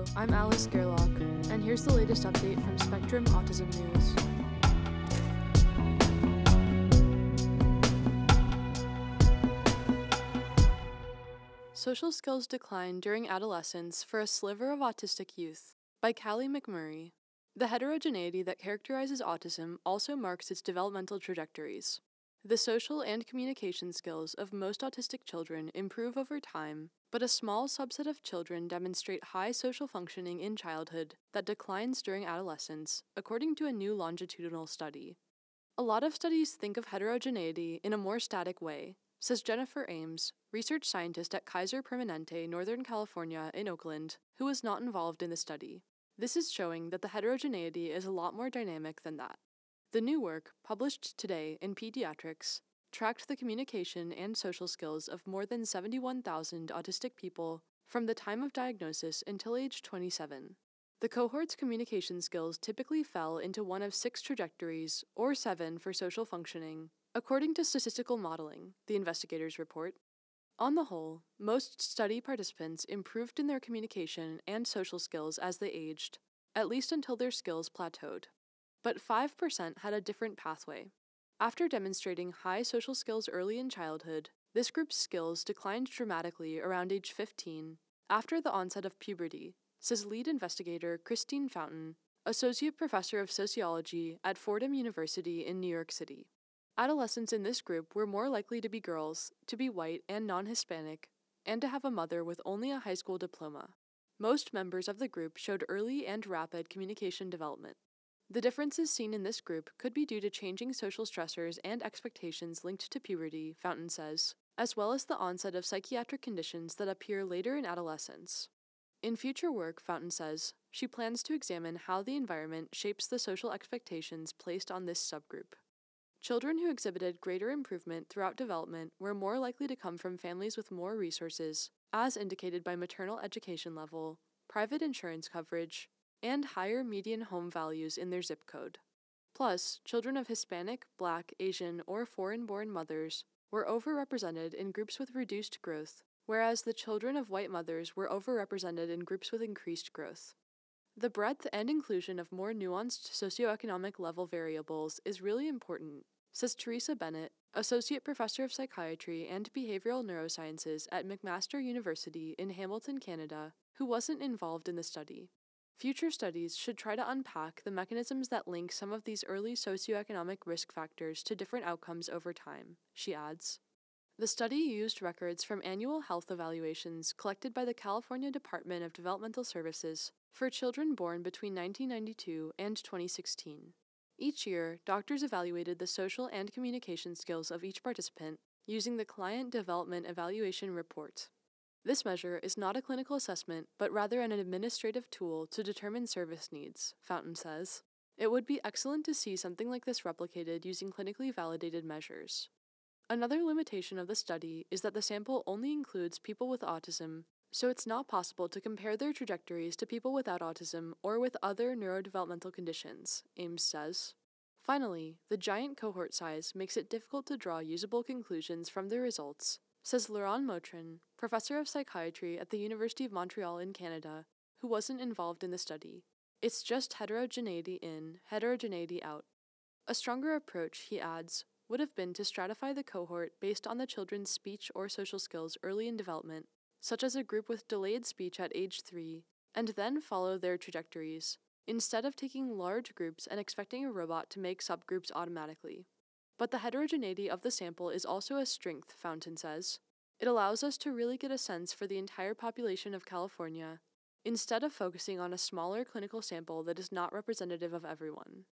Hello, I'm Alice Gerlach, and here's the latest update from Spectrum Autism News. Social skills decline during adolescence for a sliver of autistic youth, by Callie McMurray. The heterogeneity that characterizes autism also marks its developmental trajectories. The social and communication skills of most autistic children improve over time, but a small subset of children demonstrate high social functioning in childhood that declines during adolescence, according to a new longitudinal study. A lot of studies think of heterogeneity in a more static way, says Jennifer Ames, research scientist at Kaiser Permanente, Northern California in Oakland, who was not involved in the study. This is showing that the heterogeneity is a lot more dynamic than that. The new work, published today in Pediatrics, tracked the communication and social skills of more than 71,000 autistic people from the time of diagnosis until age 27. The cohort's communication skills typically fell into one of 6 trajectories, or 7 for social functioning, according to statistical modeling, the investigators report. On the whole, most study participants improved in their communication and social skills as they aged, at least until their skills plateaued. But 5% had a different pathway. After demonstrating high social skills early in childhood, this group's skills declined dramatically around age 15, after the onset of puberty, says lead investigator Christine Fountain, associate professor of sociology at Fordham University in New York City. Adolescents in this group were more likely to be girls, to be white and non-Hispanic, and to have a mother with only a high school diploma. Most members of the group showed early and rapid communication development. The differences seen in this group could be due to changing social stressors and expectations linked to puberty, Fountain says, as well as the onset of psychiatric conditions that appear later in adolescence. In future work, Fountain says, she plans to examine how the environment shapes the social expectations placed on this subgroup. Children who exhibited greater improvement throughout development were more likely to come from families with more resources, as indicated by maternal education level, private insurance coverage, and higher median home values in their zip code. Plus, children of Hispanic, Black, Asian, or foreign-born mothers were overrepresented in groups with reduced growth, whereas the children of white mothers were overrepresented in groups with increased growth. The breadth and inclusion of more nuanced socioeconomic level variables is really important, says Teresa Bennett, associate professor of psychiatry and behavioral neurosciences at McMaster University in Hamilton, Canada, who wasn't involved in the study. Future studies should try to unpack the mechanisms that link some of these early socioeconomic risk factors to different outcomes over time, she adds. The study used records from annual health evaluations collected by the California Department of Developmental Services for children born between 1992 and 2016. Each year, doctors evaluated the social and communication skills of each participant using the Client Development Evaluation Report. This measure is not a clinical assessment, but rather an administrative tool to determine service needs, Fountain says. It would be excellent to see something like this replicated using clinically validated measures. Another limitation of the study is that the sample only includes people with autism, so it's not possible to compare their trajectories to people without autism or with other neurodevelopmental conditions, Ames says. Finally, the giant cohort size makes it difficult to draw usable conclusions from the results, says Laurent Motrin, professor of psychiatry at the University of Montreal in Canada, who wasn't involved in the study. It's just heterogeneity in, heterogeneity out. A stronger approach, he adds, would have been to stratify the cohort based on the children's speech or social skills early in development, such as a group with delayed speech at age 3, and then follow their trajectories, instead of taking large groups and expecting a robot to make subgroups automatically. But the heterogeneity of the sample is also a strength, Fountain says. It allows us to really get a sense for the entire population of California, instead of focusing on a smaller clinical sample that is not representative of everyone.